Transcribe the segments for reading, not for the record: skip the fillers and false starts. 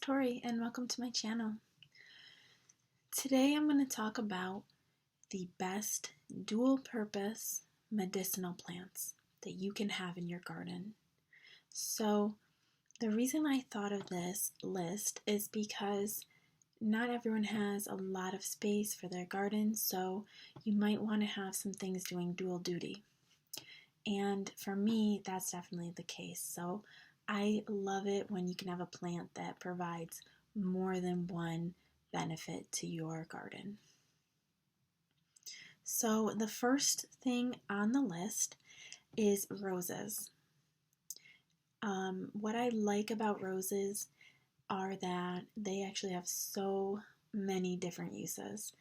Tori and welcome to my channel. Today I'm going to talk about the best dual purpose medicinal plants that you can have in your garden. So the reason I thought of this list is because not everyone has a lot of space for their garden, so you might want to have some things doing dual duty. And for me, that's definitely the case. So I love it when you can have a plant that provides more than one benefit to your garden. So the first thing on the list is roses. What I like about roses are that they actually have so many different uses.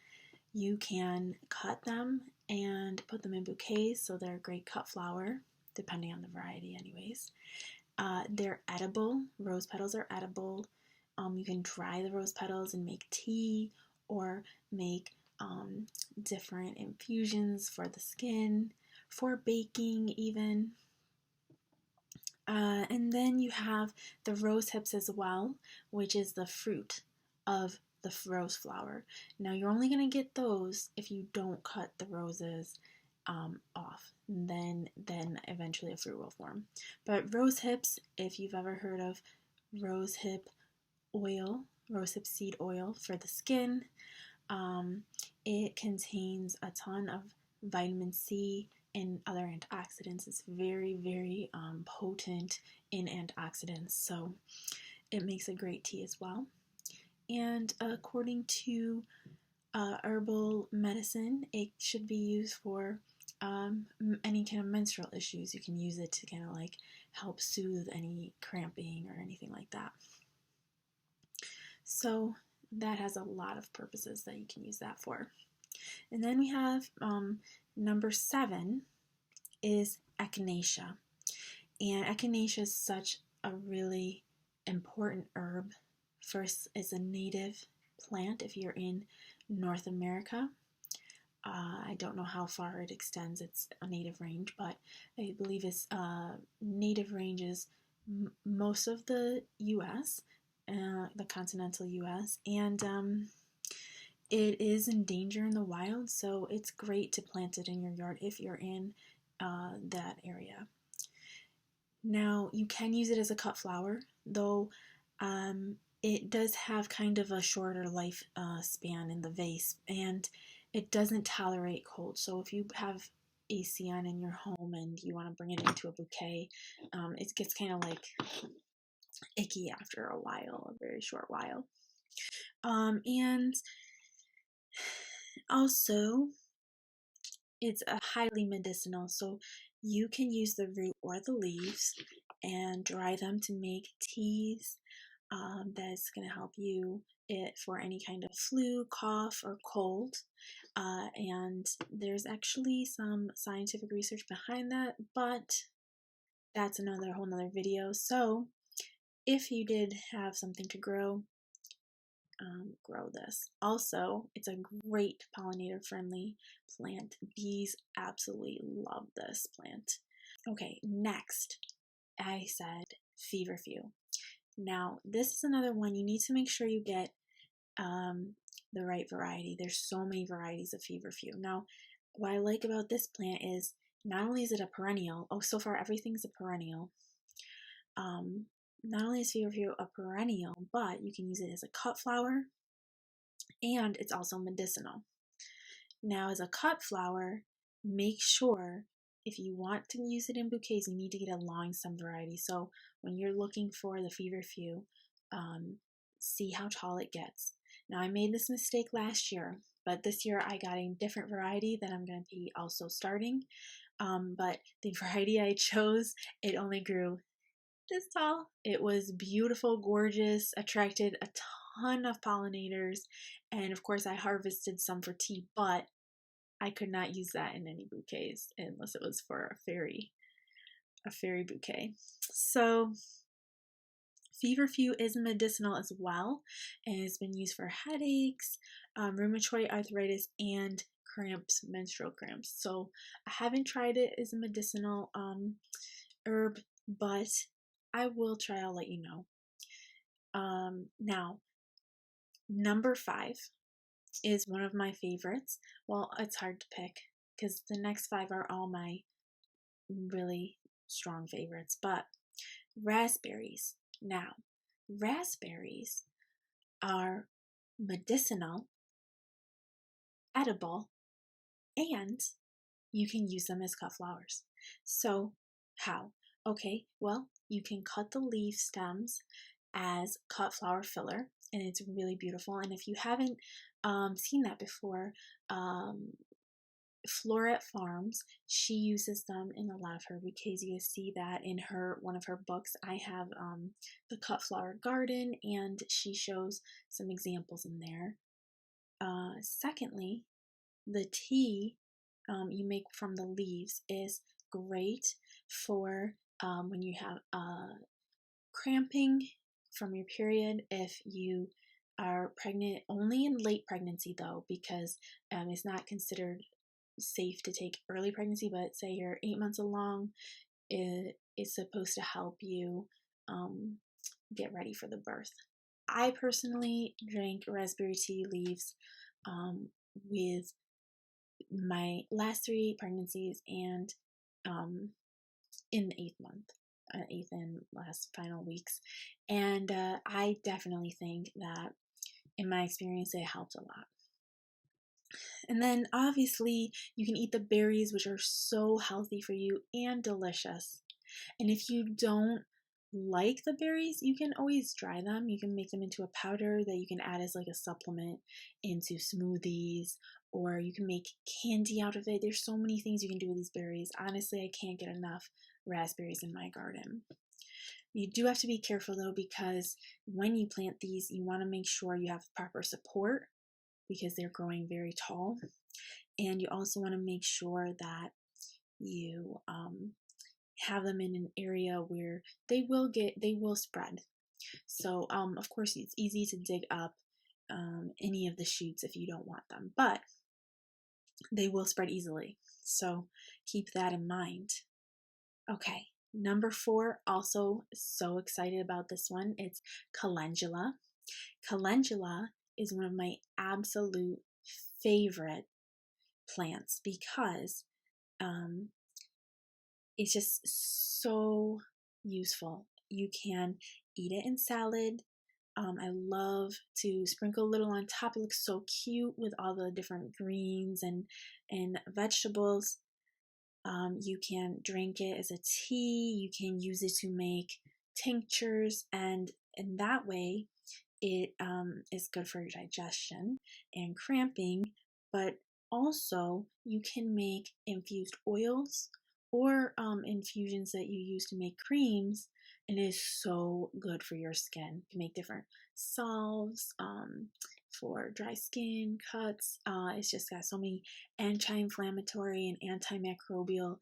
You can cut them and put them in bouquets, so they're a great cut flower, depending on the variety anyways. They're edible. Rose petals are edible. You can dry the rose petals and make tea or make different infusions for the skin, for baking even. And then you have the rose hips as well, which is the fruit of the rose flower. Now you're only going to get those if you don't cut the roses off. Then eventually a fruit will form. But rose hips, if you've ever heard of rose hip oil, rose hip seed oil for the skin, it contains a ton of vitamin C and other antioxidants. It's very, very potent in antioxidants, so it makes a great tea as well. And according to herbal medicine, it should be used for any kind of menstrual issues. You can use it to kind of like help soothe any cramping or anything like that. So that has a lot of purposes that you can use that for. And then we have number 7 is echinacea. And echinacea is such a really important herb. First, it's a native plant if you're in North America. I don't know how far it extends its native range, but I believe its native range is most of the U.S., the continental U.S., and it is in danger in the wild, so it's great to plant it in your yard if you're in that area. Now, you can use it as a cut flower, though it does have kind of a shorter life span in the vase, and it doesn't tolerate cold. So if you have AC on in your home and you want to bring it into a bouquet, it gets kind of like icky after a while, a very short while. And also, it's a highly medicinal, so you can use the root or the leaves and dry them to make teas that's going to help you for any kind of flu, cough, or cold. And there's actually some scientific research behind that, but that's whole nother video. So if you did have something to grow this. Also, it's a great pollinator friendly plant. Bees absolutely love this plant. Okay, next I said feverfew. Now this is another one. You need to make sure you get the right variety. There's so many varieties of feverfew. Now what I like about this plant is not only is it a perennial, so far everything's a perennial. Not only is feverfew a perennial, but you can use it as a cut flower, and it's also medicinal. Now, as a cut flower, make sure if you want to use it in bouquets, you need to get a long stem variety. So when you're looking for the feverfew, see how tall it gets. Now, I made this mistake last year, but this year I got a different variety that I'm going to be also starting. But the variety I chose, it only grew this tall. It was beautiful, gorgeous, attracted a ton of pollinators, and of course I harvested some for tea, but I could not use that in any bouquets unless it was for a fairy bouquet. So feverfew is medicinal as well, and it's been used for headaches, rheumatoid arthritis, and cramps, menstrual cramps. So I haven't tried it as a medicinal herb, but I will try. I'll let you know. Now, number 5 is one of my favorites. Well, it's hard to pick because the next 5 are all my really strong favorites, but raspberries. Now, raspberries are medicinal, edible, and you can use them as cut flowers. So, how? Okay, well, you can cut the leaf stems as cut flower filler, and it's really beautiful. And if you haven't seen that before, Floret Farms, she uses them in a lot of her bouquets. You see that in one of her books. I have the cut flower garden, and she shows some examples in there. Secondly, the tea you make from the leaves is great for when you have cramping from your period. If you are pregnant, only in late pregnancy though, because it's not considered safe to take early pregnancy, but say you're 8 months along, it is supposed to help you get ready for the birth. I personally drank raspberry tea leaves with my last 3 pregnancies and in the 8th month, 8th and last final weeks. And I definitely think that in my experience, it helped a lot. And then obviously you can eat the berries, which are so healthy for you and delicious. And if you don't like the berries, you can always dry them. You can make them into a powder that you can add as like a supplement into smoothies, or you can make candy out of it. There's so many things you can do with these berries. Honestly, I can't get enough raspberries in my garden. You do have to be careful though, because when you plant these, you want to make sure you have proper support because they're growing very tall. And you also want to make sure that you have them in an area where they will spread. So of course it's easy to dig up any of the shoots if you don't want them, but they will spread easily. So keep that in mind. Okay, number 4, also so excited about this one. It's calendula. Calendula is one of my absolute favorite plants because it's just so useful. You can eat it in salad. I love to sprinkle a little on top. It looks so cute with all the different greens and vegetables. You can drink it as a tea. You can use it to make tinctures, and in that way, it is good for your digestion and cramping. But also, you can make infused oils or infusions that you use to make creams, and it is so good for your skin. You can make different salves for dry skin, cuts. It's just got so many anti-inflammatory and antimicrobial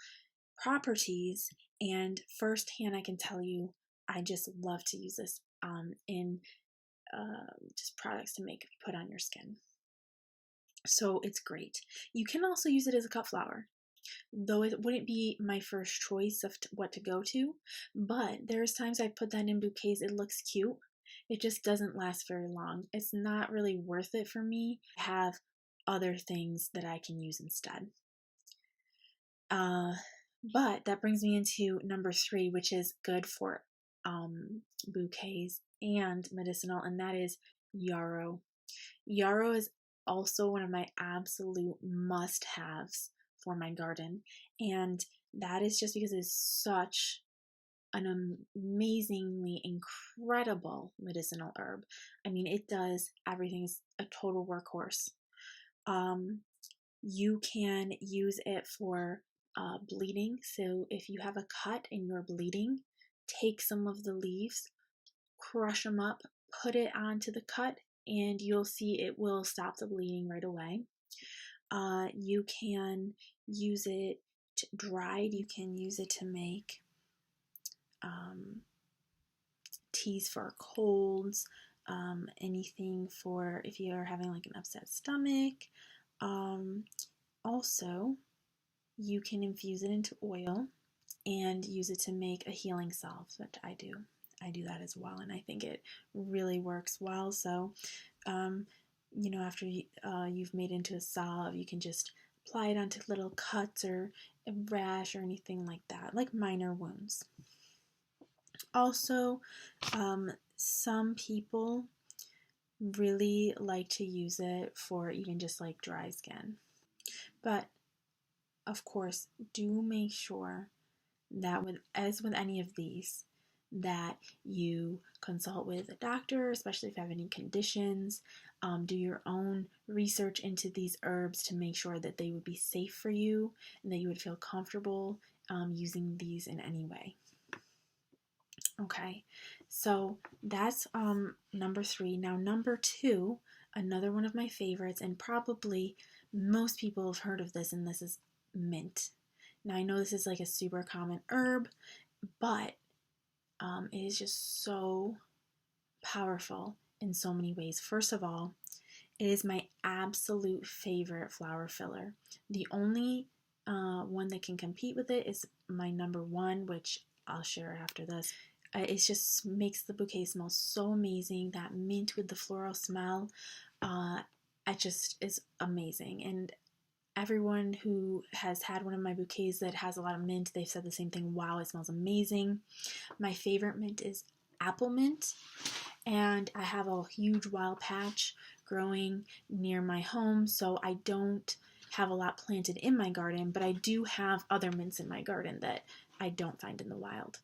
properties, and firsthand I can tell you I just love to use this in just products to make put on your skin. So it's great. You can also use it as a cut flower, though it wouldn't be my first choice of what to go to, but there's times I put that in bouquets. It looks cute. It just doesn't last very long. It's not really worth it for me to have other things that I can use instead. But that brings me into number 3, which is good for bouquets and medicinal, and that is yarrow. Yarrow is also one of my absolute must-haves for my garden, and that is just because it's such an amazingly incredible medicinal herb. I mean, it does everything. It's a total workhorse. You can use it for bleeding. So if you have a cut and you're bleeding, take some of the leaves, crush them up, put it onto the cut, and you'll see it will stop the bleeding right away. You can use it dried. You can use it to make teas for colds, anything for if you're having like an upset stomach. Also, you can infuse it into oil and use it to make a healing salve, which I do I do that as well, and I think it really works well. So, after you've made it into a salve, you can just apply it onto little cuts or a rash or anything like that, like minor wounds. Also, some people really like to use it for even just like dry skin. But of course, do make sure that as with any of these, that you consult with a doctor, especially if you have any conditions. Do your own research into these herbs to make sure that they would be safe for you and that you would feel comfortable using these in any way. Okay, so that's number 3. Now, number 2, another one of my favorites, and probably most people have heard of this, and this is mint. Now, I know this is like a super common herb, but it is just so powerful in so many ways. First of all, it is my absolute favorite flower filler. The only one that can compete with it is my number 1, which I'll share after this. It just makes the bouquet smell so amazing. That mint with the floral smell, it just is amazing. And everyone who has had one of my bouquets that has a lot of mint, they've said the same thing. Wow, it smells amazing. My favorite mint is apple mint, and I have a huge wild patch growing near my home, so I don't have a lot planted in my garden, but I do have other mints in my garden that I don't find in the wild.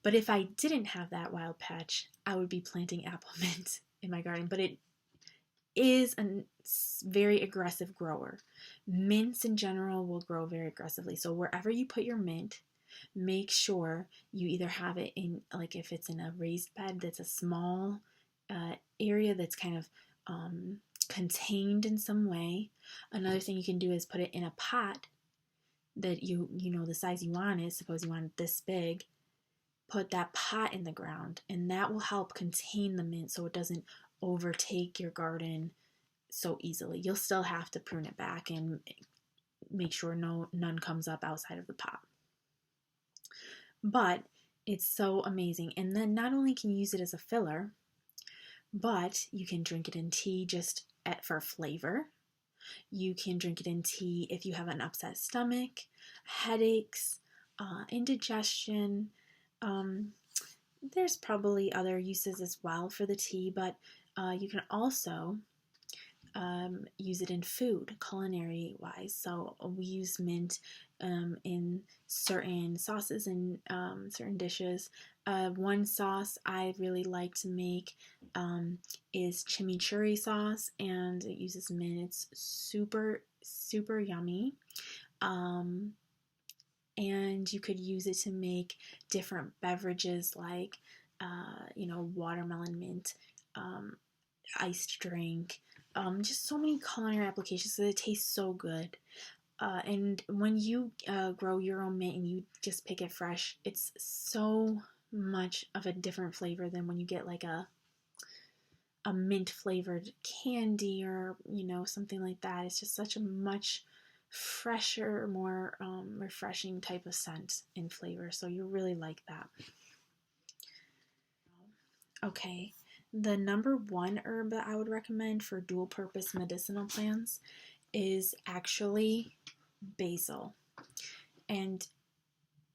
But if I didn't have that wild patch, I would be planting apple mint in my garden. But it is a very aggressive grower. Mints in general will grow very aggressively. So wherever you put your mint, make sure you either have it in, like if it's in a raised bed that's a small area that's kind of contained in some way. Another thing you can do is put it in a pot that you know the size you want it. Suppose you want it this big. Put that pot in the ground, and that will help contain the mint so it doesn't overtake your garden so easily. You'll still have to prune it back and make sure none comes up outside of the pot. But it's so amazing. And then not only can you use it as a filler, but you can drink it in tea just for flavor. You can drink it in tea if you have an upset stomach, headaches, indigestion. There's probably other uses as well for the tea, but you can also use it in food, culinary wise. So we use mint in certain sauces and certain dishes. One sauce I really like to make is chimichurri sauce, and it uses mint. It's super, super yummy. And you could use it to make different beverages like, watermelon mint, iced drink, just so many culinary applications. So it tastes so good. And when you grow your own mint and you just pick it fresh, it's so much of a different flavor than when you get like a mint flavored candy or something like that. It's just such a much fresher, more refreshing type of scent and flavor, so you really like that. Okay, the number 1 herb that I would recommend for dual purpose medicinal plants is actually basil. And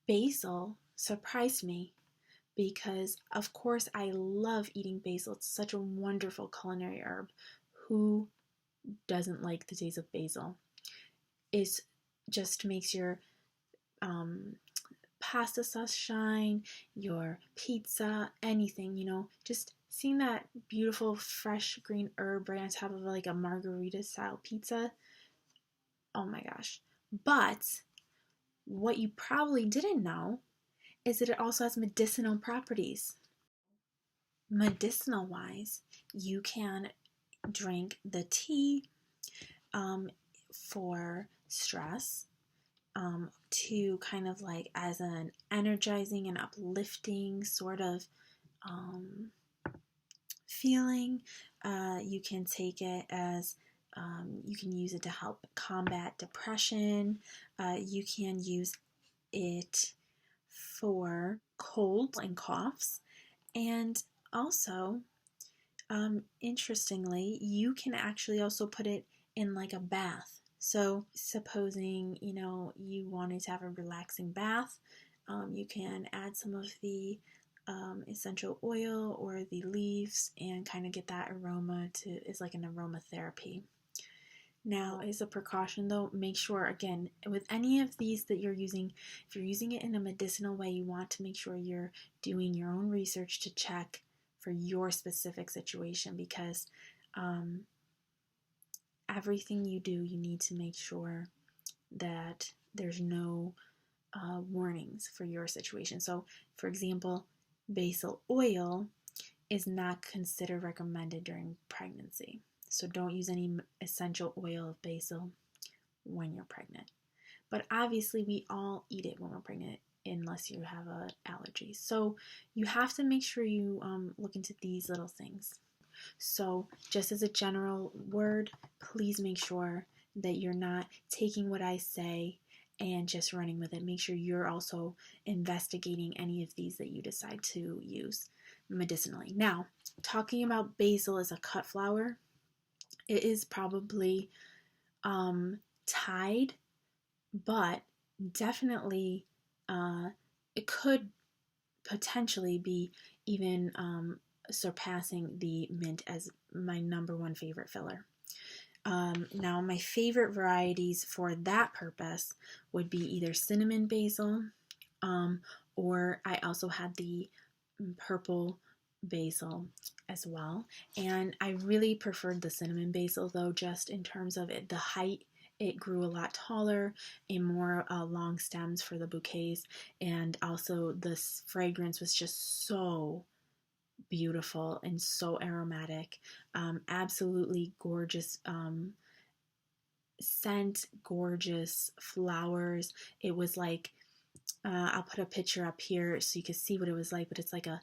basil surprised me because, of course, I love eating basil. It's such a wonderful culinary herb. Who doesn't like the taste of basil? It just makes your pasta sauce shine, your pizza, anything, just seeing that beautiful fresh green herb right on top of like a margarita style pizza. Oh my gosh. But what you probably didn't know is that it also has medicinal properties. Medicinal wise, you can drink the tea for stress, to kind of like as an energizing and uplifting sort of feeling. You can take it as you can use it to help combat depression. You can use it for colds and coughs, And also, interestingly, you can actually also put it in like a bath. So, supposing you wanted to have a relaxing bath, you can add some of the essential oil or the leaves and kind of get that aroma to, it's like an aromatherapy. Now, as a precaution though, make sure, again, with any of these that you're using, if you're using it in a medicinal way, you want to make sure you're doing your own research to check for your specific situation, because everything you do, you need to make sure that there's no warnings for your situation. So, for example, basil oil is not considered recommended during pregnancy. So don't use any essential oil of basil when you're pregnant. But obviously, we all eat it when we're pregnant unless you have an allergy. So you have to make sure you look into these little things. So just as a general word, please make sure that you're not taking what I say and just running with it. Make sure you're also investigating any of these that you decide to use medicinally. Now, talking about basil as a cut flower, it is probably tied, but definitely it could potentially be even surpassing the mint as my number one favorite filler. Now, my favorite varieties for that purpose would be either cinnamon basil, or I also had the purple basil as well. And I really preferred the cinnamon basil though, just in terms of it, the height. It grew a lot taller and more long stems for the bouquets, and also the fragrance was just so beautiful and so aromatic. Absolutely gorgeous scent, gorgeous flowers. It was like, I'll put a picture up here so you can see what it was like, but it's like a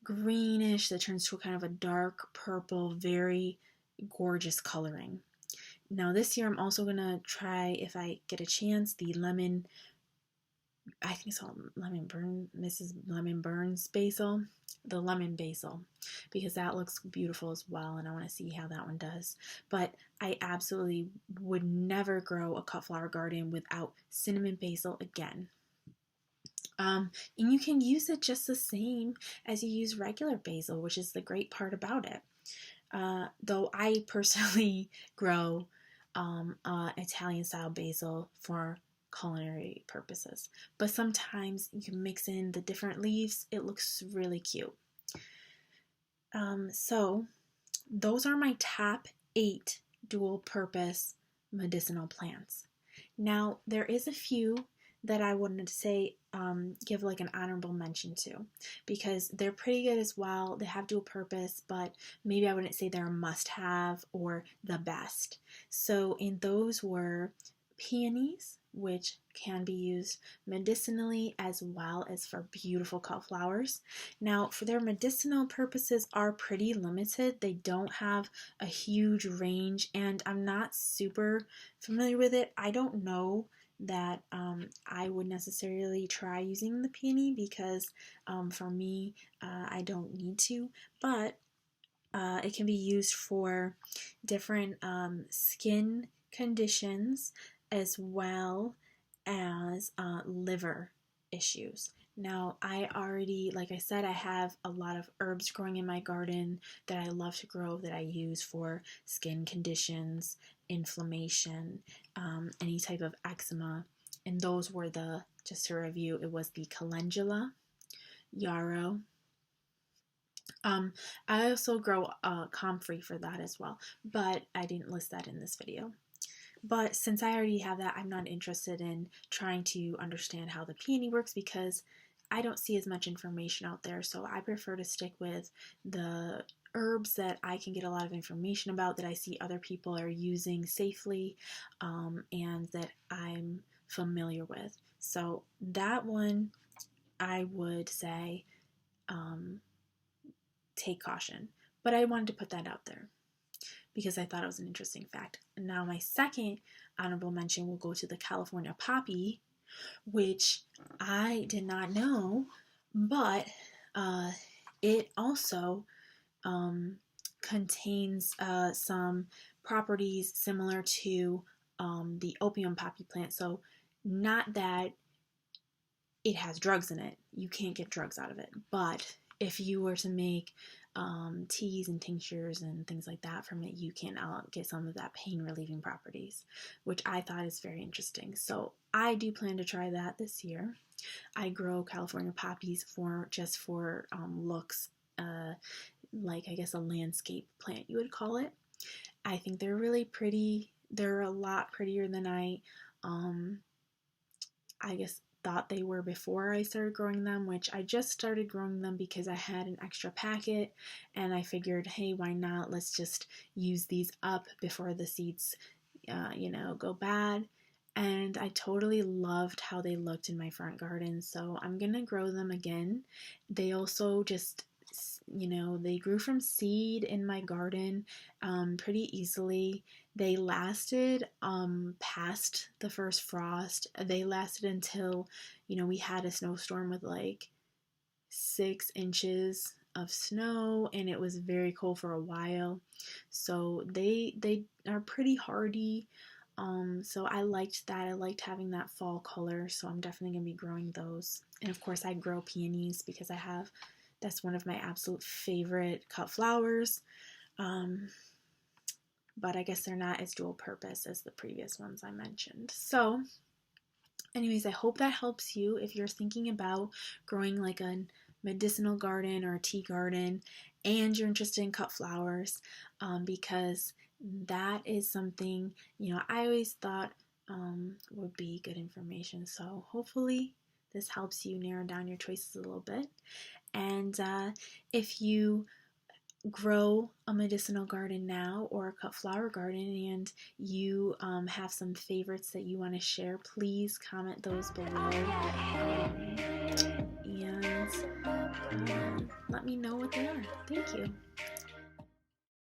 greenish that turns to kind of a dark purple, very gorgeous coloring. Now this year I'm also going to try, if I get a chance, the lemon, I think it's called Mrs. Lemon Burns basil, the lemon basil, because that looks beautiful as well, and I want to see how that one does. But I absolutely would never grow a cut flower garden without cinnamon basil again. And you can use it just the same as you use regular basil, which is the great part about it. Though I personally grow Italian style basil for culinary purposes, but sometimes you can mix in the different leaves. It looks really cute. So those are my top 8 dual purpose medicinal plants. Now there is a few that I wanted to say give like an honorable mention to, because they're pretty good as well. They have dual purpose, but maybe I wouldn't say they're a must-have or the best. So in those were peonies, which can be used medicinally as well as for beautiful cut flowers. Now, for their medicinal purposes are pretty limited. They don't have a huge range, and I'm not super familiar with it. I don't know that I would necessarily try using the peony, because for me, I don't need to, but it can be used for different skin conditions as well as liver issues. Now, I already, like I said, I have a lot of herbs growing in my garden that I love to grow, that I use for skin conditions, inflammation, any type of eczema. And those were just to review, it was the calendula, yarrow. I also grow comfrey for that as well, but I didn't list that in this video. But since I already have that, I'm not interested in trying to understand how the peony works, because I don't see as much information out there. So I prefer to stick with the herbs that I can get a lot of information about, that I see other people are using safely, and that I'm familiar with. So that one, I would say, take caution. But I wanted to put that out there because I thought it was an interesting fact. Now my second honorable mention will go to the California poppy, which I did not know, but It also contains some properties similar to the opium poppy plant. So, not that it has drugs in it, you can't get drugs out of it, but if you were to make teas and tinctures and things like that from it, you can get some of that pain relieving properties, which I thought is very interesting. So I do plan to try that this year. I grow California poppies for looks, like I guess a landscape plant you would call it. I think they're really pretty. They're a lot prettier than I guess thought they were before I started growing them, which I just started growing them because I had an extra packet and I figured, hey, why not? Let's just use these up before the seeds, go bad. And I totally loved how they looked in my front garden, so I'm gonna grow them again. They also just, they grew from seed in my garden pretty easily. They lasted past the first frost. They lasted until, we had a snowstorm with like 6 inches of snow, and it was very cold for a while. So they are pretty hardy. So I liked that. I liked having that fall color. So I'm definitely gonna be growing those. And of course, I grow peonies because that's one of my absolute favorite cut flowers. But I guess they're not as dual purpose as the previous ones I mentioned. So, anyways, I hope that helps you if you're thinking about growing like a medicinal garden or a tea garden and you're interested in cut flowers, because that is something, I always thought would be good information. So, hopefully, this helps you narrow down your choices a little bit. And if you grow a medicinal garden now or a cut flower garden and you have some favorites that you want to share, please comment those below, and let me know what they are. Thank you.